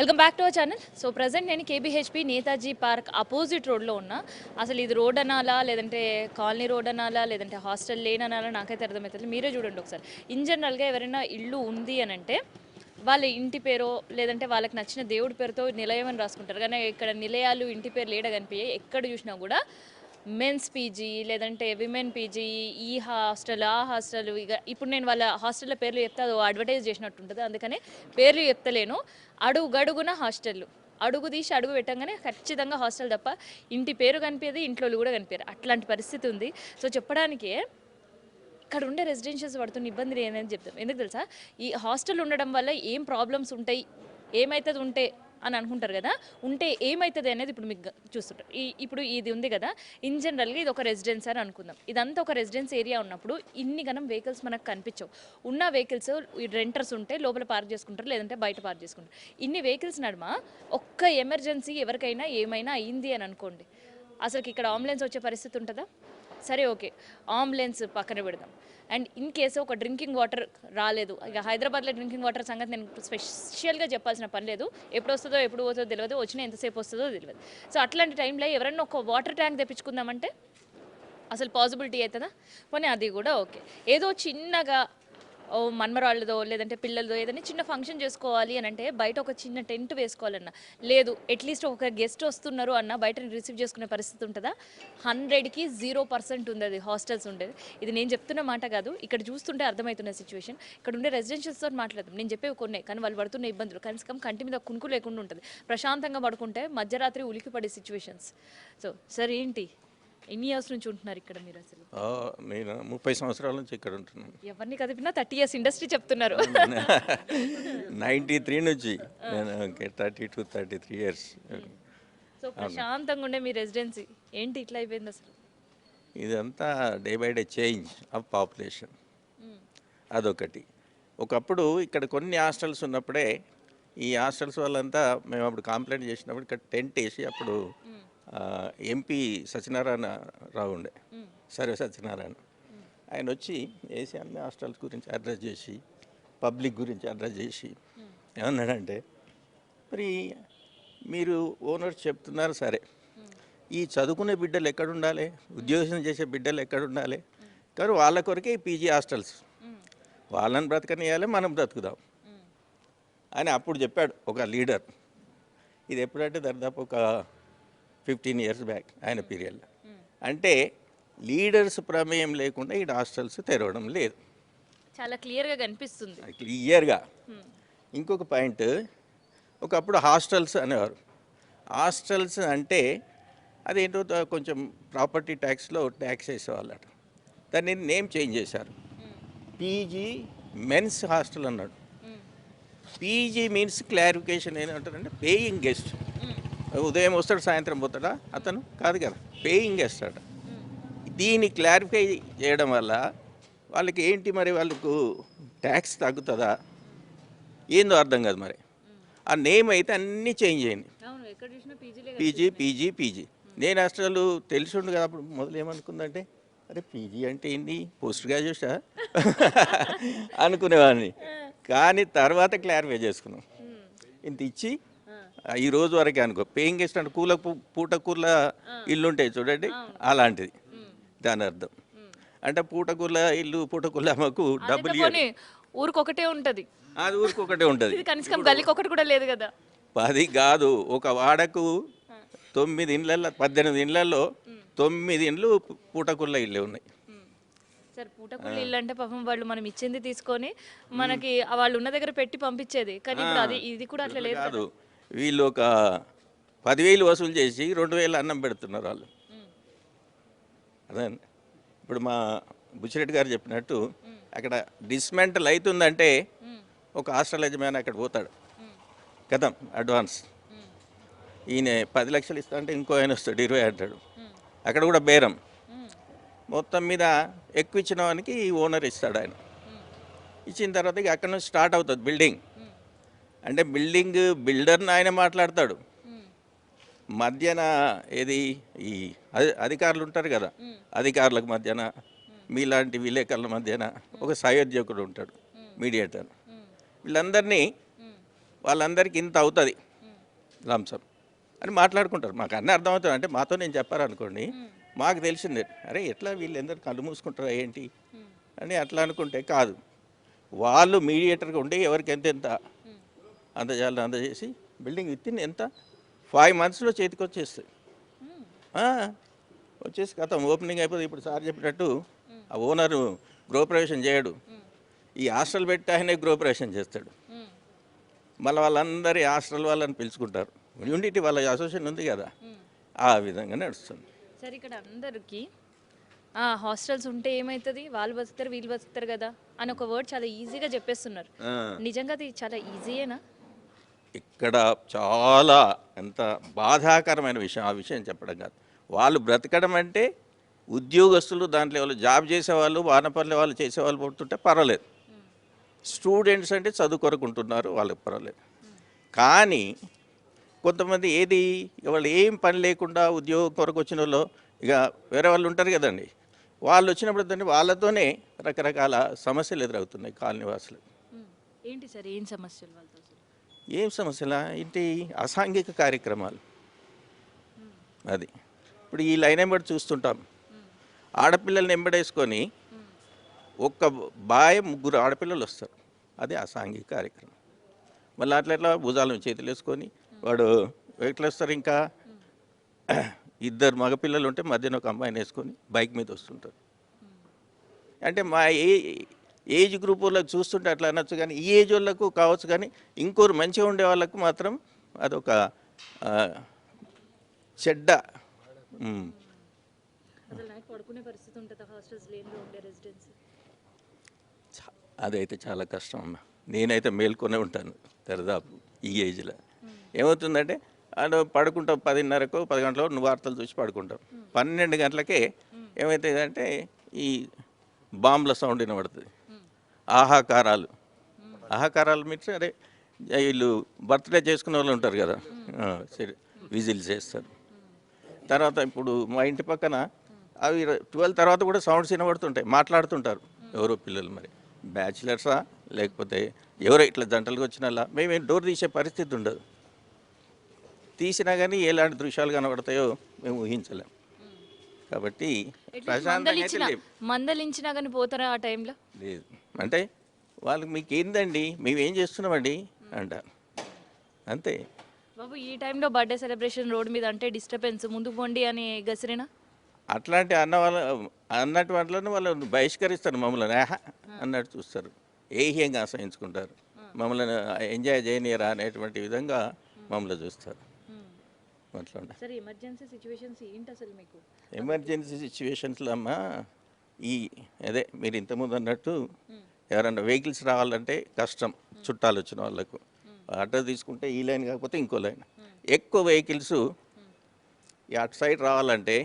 Welcome back to our channel. So present నేను కేబీహెచ్పి Netaji park opposite రోడ్లో ఉన్నా. అసలు ఇది రోడ్ అనాలా, లేదంటే కాలనీ రోడ్ అనాలా, లేదంటే హాస్టల్ లేన్ అనాలా నాకైతే అర్థమవుతుంది. మీరే చూడండి ఒకసారి. ఇన్ జనరల్గా ఎవరైనా ఇల్లు ఉంది అని అంటే వాళ్ళ ఇంటి పేరో లేదంటే వాళ్ళకి నచ్చిన దేవుడి పేరుతో నిలయం అని రాసుకుంటారు. కానీ ఇక్కడ నిలయాలు ఇంటి పేరు లేడ కనిపించాయి. ఎక్కడ చూసినా కూడా మెన్స్ పీజీ లేదంటే విమెన్ పీజీ, ఈ హాస్టల్ ఆ హాస్టల్. ఇక ఇప్పుడు నేను వాళ్ళ హాస్టల్లో పేర్లు చెప్తే అది అడ్వర్టైజ్ చేసినట్టు ఉంటుంది. అందుకనే పేర్లు చెప్తలేను. అడుగడుగున హాస్టళ్ళు, అడుగు తీసి అడుగు పెట్టంగానే ఖచ్చితంగా హాస్టల్ తప్ప ఇంటి పేరు కనిపించదు, ఇంట్లో కూడా కనిపించారు. అట్లాంటి పరిస్థితి ఉంది. సో చెప్పడానికే ఇక్కడ ఉండే రెసిడెన్షియల్స్ పడుతున్న ఇబ్బంది ఏంటని చెప్తాం. ఎందుకు తెలుసా, ఈ హాస్టల్ ఉండడం వల్ల ఏం ప్రాబ్లమ్స్ ఉంటాయి, ఏమవుతుంది ఉంటే అని అనుకుంటారు కదా. ఉంటే ఏమవుతుంది అనేది ఇప్పుడు మీకు చూస్తుంటారు. ఇప్పుడు ఇది ఉంది కదా, ఇన్ జనరల్గా ఇది ఒక రెసిడెన్స్ అని అనుకుందాం. ఇదంతా ఒక రెసిడెన్స్ ఏరియా ఉన్నప్పుడు ఇన్ని గనం వెహికల్స్ మనకు కనిపించవు. ఉన్న వెహికల్స్ రెంటర్స్ ఉంటే లోపల పార్క్ చేసుకుంటారు, లేదంటే బయట పార్క్ చేసుకుంటారు. ఇన్ని వెహికల్స్ నడుమ ఒక్క ఎమర్జెన్సీ ఎవరికైనా ఏమైనా అయింది అని అనుకోండి, అసలుకి ఇక్కడ అంబులెన్స్ వచ్చే పరిస్థితి ఉంటుందా? సరే ఓకే, అంబులెన్స్ పక్కన పెడదాం. అండ్ ఇన్ కేసు ఒక డ్రింకింగ్ వాటర్ రాలేదు, ఇక హైదరాబాద్లో డ్రింకింగ్ వాటర్ సంగతి నేను స్పెషల్గా చెప్పాల్సిన పని లేదు. ఎప్పుడు వస్తుందో ఎప్పుడు పోతుందో తెలియదు, వచ్చినా ఎంతసేపు వస్తుందో తెలియదు. సో అట్లాంటి టైంలో ఎవరన్నా ఒక వాటర్ ట్యాంక్ తెప్పించుకుందామంటే అసలు పాసిబిలిటీ అవుతుందా? పోనీ అది కూడా ఓకే, ఏదో చిన్నగా ఓ మన్మరాళ్ళదో లేదంటే పిల్లలదో ఏదైనా చిన్న ఫంక్షన్ చేసుకోవాలి అని అంటే బయట ఒక చిన్న టెంట్ వేసుకోవాలన్నా లేదు, అట్లీస్ట్ ఒక గెస్ట్ వస్తున్నారు అన్న బయట రిసీవ్ చేసుకునే పరిస్థితి ఉంటుందా? 100కి 0% ఉంది అది హాస్టల్స్ ఉండేది. ఇది నేను చెప్తున్న మాట కాదు, ఇక్కడ చూస్తుంటే అర్థమవుతున్న సిచ్యువేషన్. ఇక్కడ ఉండే రెసిడెన్షియల్స్తో మాట్లాడదాం. నేను చెప్పేవి కొన్ని, కానీ వాళ్ళు పడుతున్న ఇబ్బందులు కనీసం కంటి మీద కునుకు లేకుండా ఉంటుంది. ప్రశాంతంగా పడుకుంటే మధ్యరాత్రి ఉలికి పడే సిచ్యువేషన్స్. సో సార్ ఏంటి, ఎన్ని ఇయర్స్ నుంచి ఉంటున్నారు ఇక్కడ మీరు? అసలు నేను 30 సంవత్సరాల నుంచి ఇక్కడ ఉంటున్నాను. ఎవరిని కదిపినా 30 ఇయర్స్ ఇండస్ట్రీ చెప్తున్నారు. 93 నుంచి నేను 33 ఇయర్స్. సో ప్రశాంతంగా ఉండే మీ రెసిడెన్సీ ఏంటి ఇట్లా అయిపోయింది అసలు? ఇదంతా day by day change of population, అదొకటి. ఒకప్పుడు ఇక్కడ కొన్ని హాస్టల్స్ ఉన్నప్పుడే ఈ హాస్టల్స్ వాళ్ళంతా మేము అప్పుడు కంప్లైంట్ చేసినప్పుడు ఇక్కడ టెంట్ వేసి అప్పుడు ఎంపీ సత్యనారాయణ రావు ఉండే, సర్వే సత్యనారాయణ, ఆయన వచ్చి వేసి అన్ని హాస్టల్స్ గురించి అడ్రస్ చేసి పబ్లిక్ గురించి అడ్రస్ చేసి ఏమన్నాడంటే, మరి మీరు ఓనర్స్ చెప్తున్నారు సరే, ఈ చదువుకునే బిడ్డలు ఎక్కడ ఉండాలి, ఉద్యోగం చేసే బిడ్డలు ఎక్కడ ఉండాలి, కానీ వాళ్ళ కొరకే ఈ పీజీ హాస్టల్స్, వాళ్ళని బ్రతకనియాలి, మనం బ్రతుకుదాం అని అప్పుడు చెప్పాడు ఒక లీడర్. ఇది ఎప్పుడంటే దాదాపు ఒక 15 ఇయర్స్ బ్యాక్ ఆయన పీరియడ్లో. అంటే లీడర్స్ ప్రమేయం లేకుండా ఈ హాస్టల్స్ తెరవడం లేదు, చాలా క్లియర్గా కనిపిస్తుంది. క్లియర్గా. ఇంకొక పాయింట్, ఒకప్పుడు హాస్టల్స్ అనేవారు. హాస్టల్స్ అంటే అదేంటో కొంచెం ప్రాపర్టీ ట్యాక్స్లో ట్యాక్స్ వేసేవాళ్ళట, దాన్ని నేమ్ చేంజ్ చేశారు, పీజీ మెన్స్ హాస్టల్ అన్నాడు. పీజీ మీన్స్ క్లారిఫికేషన్ ఏంటంటారంటే పేయింగ్ గెస్ట్. ఉదయం వస్తాడు సాయంత్రం పోతాడా అతను? కాదు కదా, పేయింగ్ గెస్ట్ అట. దీన్ని క్లారిఫై చేయడం వల్ల వాళ్ళకి ఏంటి, మరి వాళ్ళకు ట్యాక్స్ తగ్గుతుందా ఏందో అర్థం కాదు. మరి ఆ నేమ్ అయితే అన్నీ చేంజ్ అయింది, పీజీ పీజీ పీజీ. నేను అసలు తెలిసి ఉండు కదా అప్పుడు మొదలు ఏమనుకుందంటే, అరే పీజీ అంటే ఏంటి, పోస్ట్ గ్రాడ్యుయేటా అనుకునేవాడిని. కానీ తర్వాత క్లారిఫై చేసుకున్నాం, ఇంత ఇచ్చి ఈ రోజు వరకే అనుకో పేయింగ్ గెస్ట్ అంటే పూట కూల ఇల్లు ఉంటాయి చూడండి, అలాంటిది దాని అర్థం. అంటే పూటకూల ఇల్లు పూటకూల మాకు డబ్బులు ఊరికొకటే ఉంటుంది, అది ఊరికొకటే ఉంటుంది, కనీసం గల్లీకి ఒకటి కూడా లేదు కదా. 10 కాదు, ఒక వాడకు 9 ఇండ్లలో 18 ఇండ్లలో 9 ఇండ్లు పూటకూల ఇల్లే ఉన్నాయి. సార్ పూటకూల ఇల్లు అంటే పాపం వాళ్ళు మనం ఇచ్చింది తీసుకొని మనకి వాళ్ళు ఉన్న దగ్గర పెట్టి పంపించేది, కానీ ఇప్పుడు అది ఇది కూడా అట్లా లేదు కాదు. వీళ్ళు ఒక 10,000 వసూలు చేసి 2,000 అన్నం పెడుతున్నారు వాళ్ళు. అదే ఇప్పుడు మా బుచ్చిరెడ్డి గారు చెప్పినట్టు అక్కడ డిస్మెంటల్ అవుతుందంటే ఒక హాస్టల్ యజమాని అక్కడ పోతాడు, కథం అడ్వాన్స్, ఈయన 10 లక్షలు ఇస్తా అంటే ఇంకో ఆయన వస్తాడు 20 అంటాడు, అక్కడ కూడా బేరం. మొత్తం మీద ఎక్కువ ఇచ్చిన వానికి ఓనర్ ఇస్తాడు ఆయన. ఇచ్చిన తర్వాత ఇక అక్కడ నుంచి స్టార్ట్ అవుతుంది బిల్డింగ్. అంటే బిల్డింగ్ బిల్డర్ని ఆయన మాట్లాడతాడు, మధ్యన ఏది ఈ అధికారులు ఉంటారు కదా, అధికారులకు మధ్యన మీలాంటి విలేకరుల మధ్యన ఒక సహోద్యోగుడు ఉంటాడు, మీడియేటర్. వీళ్ళందరినీ వాళ్ళందరికీ ఇంత అవుతుంది లంసం అని మాట్లాడుకుంటారు. మాకు అన్నీ అర్థమవుతుంది. అంటే మాతో నేను చెప్పారనుకోండి, మాకు తెలిసిందే, అరే ఎట్లా వీళ్ళందరూ కళ్ళు మూసుకుంటారా ఏంటి అని అట్లా అనుకుంటే కాదు. వాళ్ళు మీడియేటర్గా ఉండి ఎవరికి ఎంత అందజేయాలని అందజేసి బిల్డింగ్ విత్తిన్ ఎంత 5 monthsలో చేతికి వచ్చేస్తాయి. వచ్చేసి కథం ఓపెనింగ్ అయిపోతుంది. ఇప్పుడు సార్ చెప్పినట్టు ఆ ఓనరు గృహప్రవేశం చేయడు, ఈ హాస్టల్ పెట్టి ఆయనే గృహప్రవేశం చేస్తాడు. మళ్ళీ వాళ్ళందరి హాస్టల్ వాళ్ళని పిలుచుకుంటారు. యూనిటీ వాళ్ళ అసోసియేషన్ ఉంది కదా, ఆ విధంగా నడుస్తుంది. సరే, ఇక్కడ అందరికీ హాస్టల్స్ ఉంటే ఏమవుతుంది, వాళ్ళు బతుకుతారు వీళ్ళు బతుకుతారు కదా అని ఒక వర్డ్ చాలా ఈజీగా చెప్పేస్తున్నారు. నిజంగా అది చాలా ఈజీయేనా? ఇక్కడ చాలా ఎంత బాధాకరమైన విషయం, ఆ విషయం చెప్పడం కాదు. వాళ్ళు బ్రతకడం అంటే ఉద్యోగస్తులు, దాంట్లో వాళ్ళు జాబ్ చేసేవాళ్ళు, వానపల్లి వాళ్ళు చేసేవాళ్ళు పుడుతుంటే పర్వాలేదు. స్టూడెంట్స్ అంటే చదువు కొరకుంటున్నారు, వాళ్ళకి పర్వాలేదు. కానీ కొంతమంది ఏది వాళ్ళు ఏం పని లేకుండా ఉద్యోగం కొరకు వచ్చిన వాళ్ళు ఇక వేరే వాళ్ళు ఉంటారు కదండి, వాళ్ళు వచ్చినప్పుడు దాన్ని వాళ్ళతోనే రకరకాల సమస్యలు ఎదురవుతున్నాయి కాలనీ వాసులు. ఏంటి సార్, ఏం సమస్యలు వాళ్ళతో? ఏం సమస్యలా ఇంటి అసాంఘిక కార్యక్రమాలు. అది ఇప్పుడు ఈ లైన్ ఎంబడి చూస్తుంటాం, ఆడపిల్లల్ని ఎంబడేసుకొని ఒక్క బాయ్ 3 ఆడపిల్లలు వస్తారు, అదే అసాంఘిక కార్యక్రమం. మళ్ళీ అట్లా భుజాలను చేతులు వేసుకొని వాడు ఎట్లా వస్తారు, ఇంకా 2 మగపిల్లలు ఉంటే మధ్యన ఒక అమ్మాయిని వేసుకొని బైక్ మీద వస్తుంటారు. అంటే మా ఏజ్ గ్రూప్ వాళ్ళకి చూస్తుంటే అట్లా అనొచ్చు, కానీ ఈ ఏజ్ వాళ్ళకు కావచ్చు, కానీ ఇంకోరు మంచిగా ఉండే వాళ్ళకు మాత్రం అదొక చెడ్డ. పడుకునే పరిస్థితి ఉంటుందా హాస్టల్స్ లేనిలో ఉండే రెసిడెన్స్? అదైతే చాలా కష్టం అమ్మ. నేనైతే మేల్కొనే ఉంటాను దరిదాపు ఈ ఏజ్లో. ఏమవుతుందంటే అది పడుకుంటాం 10:30కో 10 గంటలకు, నువ్వు వార్తలు చూసి పడుకుంటాం. 12 గంటలకే ఏమవుతుందంటే ఈ బాంబుల సౌండ్ వినబడుతుంది. ఆహాకారాలు మీన్స్ అరే వీళ్ళు బర్త్డే చేసుకునే వాళ్ళు ఉంటారు కదా, సరే విజిల్స్ చేస్తారు. తర్వాత ఇప్పుడు మా ఇంటి పక్కన అవి 12 తర్వాత కూడా సౌండ్స్ వినబడుతుంటాయి, మాట్లాడుతుంటారు ఎవరో పిల్లలు. మరి బ్యాచిలర్సా లేకపోతే ఎవరో ఇట్లా జంటలుగా వచ్చిన మేమేం డోర్ తీసే పరిస్థితి ఉండదు. తీసినా కానీ ఎలాంటి దృశ్యాలు కనబడతాయో మేము ఊహించలేం. కాబట్టి మందలించినా కానీ పోతారా ఆ టైంలో? లేదు అంటే వాళ్ళకి మీకు ఏందండి, మేమేం చేస్తున్నామండి అంటారు, అంతే. బాబు ఈ టైంలో బర్త్డే సెలబ్రేషన్ రోడ్ మీద అంటే డిస్టర్బెన్స్, ముందుకు పోండి అని గసిరేనా? అట్లాంటి అన్నట్టు వాళ్ళని వాళ్ళు బహిష్కరిస్తారు, మమ్మల్ని అన్నట్టు చూస్తారు, ఏహ్యంగా ఆశ్రయించుకుంటారు, మమ్మల్ని ఎంజాయ్ చేయనీయరా అనేటువంటి విధంగా మమ్మల్ని చూస్తారు. అట్లా సరే, ఎమర్జెన్సీ సిచ్యువేషన్స్ ఏంటి అసలు మీకు? ఎమర్జెన్సీ సిచ్యువేషన్స్లో అమ్మ అదే మీరు ఇంతకుముందు అన్నట్టు ఎవరన్నా వెహికల్స్ రావాలంటే కష్టం, చుట్టాలు వచ్చిన వాళ్ళకు. ఆటో తీసుకుంటే ఈ లైన్ కాకపోతే ఇంకో లైన్, ఎక్కువ వెహికల్స్ అటు సైడ్ రావాలంటే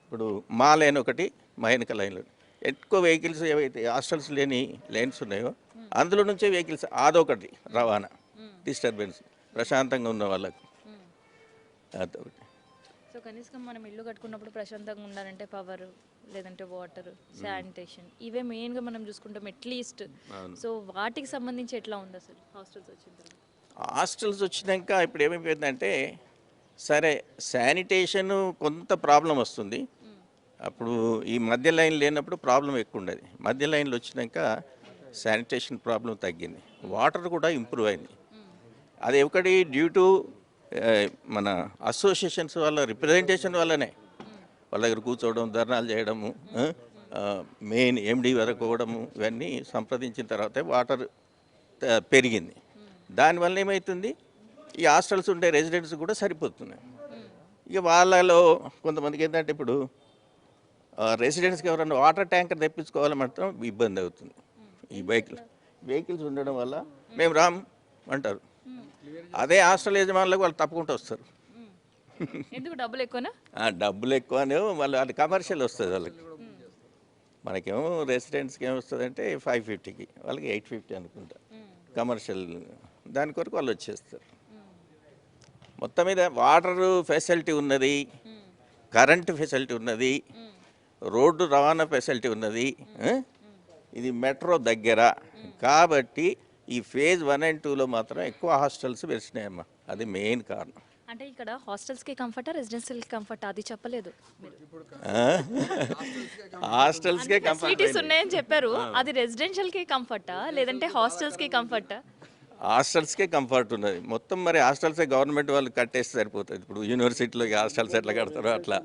ఇప్పుడు మా లైన్ ఒకటి, మా వెనక లైన్లు ఎక్కువ వెహికల్స్ ఏవైతే హాస్టల్స్ లేని లైన్స్ ఉన్నాయో అందులో నుంచే వెహికల్స్ అదొకటి రవాణా డిస్టర్బెన్స్, ప్రశాంతంగా ఉన్న వాళ్ళకు అదొకటి. సో కనీసం మనం ఇల్లు కట్టుకున్నప్పుడు ప్రశాంతంగా ఉండాలంటే పవర్, లేదంటే వాటర్, శానిటేషన్, ఇవే మెయిన్గా మనం చూసుకుంటాం అట్లీస్ట్. సో వాటికి సంబంధించి ఎట్లా ఉంది అసలు హాస్టల్స్ వచ్చిన తర్వాత? హాస్టల్స్ వచ్చినాక ఇప్పుడు ఏమైపోయిందంటే సరే శానిటేషన్ కొంత ప్రాబ్లం వస్తుంది. అప్పుడు ఈ మధ్య లైన్ లేనప్పుడు ప్రాబ్లం ఎక్కువ ఉండేది. మధ్య లైన్లు వచ్చినాక శానిటేషన్ ప్రాబ్లం తగ్గింది, వాటర్ కూడా ఇంప్రూవ్ అయింది. అది ఒకటి డ్యూ టు మన అసోసియేషన్స్ వాళ్ళ రిప్రజెంటేషన్ వల్లనే. వాళ్ళ దగ్గర కూర్చోవడం, ధర్నాలు చేయడము, మెయిన్ ఎండి వరకు పోవడము, ఇవన్నీ సంప్రదించిన తర్వాతే వాటర్ పెరిగింది. దానివల్ల ఏమవుతుంది, ఈ హాస్టల్స్ ఉండే రెసిడెంట్స్ కూడా సరిపోతున్నాయి. ఇక వాళ్ళలో కొంతమందికి ఏంటంటే ఇప్పుడు రెసిడెంట్స్కి ఎవరైనా వాటర్ ట్యాంకర్ తెప్పించుకోవాలి మాత్రం ఇబ్బంది అవుతుంది. ఈ వెహికల్స్ ఉండడం వల్ల మేము రామ్ అంటారు. అదే హాస్టల్ యజమానులకు వాళ్ళు తప్పకుండా వస్తారు. ఎందుకు డబ్బులు ఎక్కువనా? డబ్బులు ఎక్కువనే, వాళ్ళు అది కమర్షియల్ వస్తుంది వాళ్ళకి. మనకేమో రెసిడెంట్స్కి ఏమొస్తుంది అంటే 550కి, వాళ్ళకి 850 అనుకుంటా కమర్షియల్. దాని కొరకు వాళ్ళు వచ్చేస్తారు. మొత్తం మీద వాటర్ ఫెసిలిటీ ఉన్నది, కరెంటు ఫెసిలిటీ ఉన్నది, రోడ్డు రవాణా ఫెసిలిటీ ఉన్నది, ఇది మెట్రో దగ్గర. కాబట్టి ఈ ఫేజ్ 1 and 2లో మాత్రం ఎక్కువ హాస్టల్స్ వెలిసినాయమ్మా, అది మెయిన్ కారణం. అంటే ఇక్కడ హాస్టల్స్కి కంఫర్టా రెసిడెన్షియల్కి కంఫర్టా అది చెప్పలేదు మీరు. హాస్టల్స్కే కంఫర్ట్ ఫెసిలిటీస్ ఉన్నాయని చెప్పారు, అది రెసిడెన్షియల్కి కంఫర్టా లేదంటే హాస్టల్స్కి కంఫర్టా? హాస్టల్స్కే కంఫర్ట్ ఉన్నది మొత్తం. మరి హాస్టల్సే గవర్నమెంట్ వాళ్ళు కట్టేస్తే సరిపోతుంది. ఇప్పుడు యూనివర్సిటీలోకి హాస్టల్స్ ఎట్లా కడతారో అట్లా.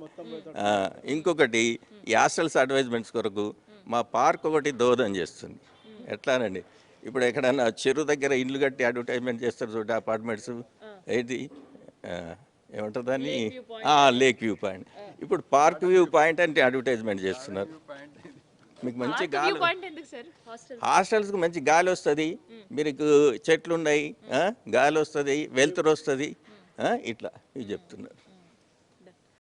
ఇంకొకటి ఈ హాస్టల్స్ అడ్వైజ్మెంట్స్ కొరకు మా పార్క్ ఒకటి దోహదం చేస్తుంది. ఎట్లానండి, ఇప్పుడు ఎక్కడన్నా చెరువు దగ్గర ఇల్లు కట్టి అడ్వర్టైజ్మెంట్ చేస్తారు చూడండి, అపార్ట్మెంట్స్ ఏంటి ఏమంటారు దాన్ని, లేక్ వ్యూ పాయింట్. ఇప్పుడు పార్క్ వ్యూ పాయింట్ అంటే అడ్వర్టైజ్మెంట్ చేస్తున్నారు. మీకు మంచి గాలి, పాయింట్ ఎందుకు సార్ హాస్టల్? హాస్టల్స్కి మంచి గాలి వస్తుంది, మీకు చెట్లు ఉన్నాయి, గాలి వస్తుంది, వెలుతురు వస్తుంది, ఇట్లా ఇవి చెప్తున్నారు.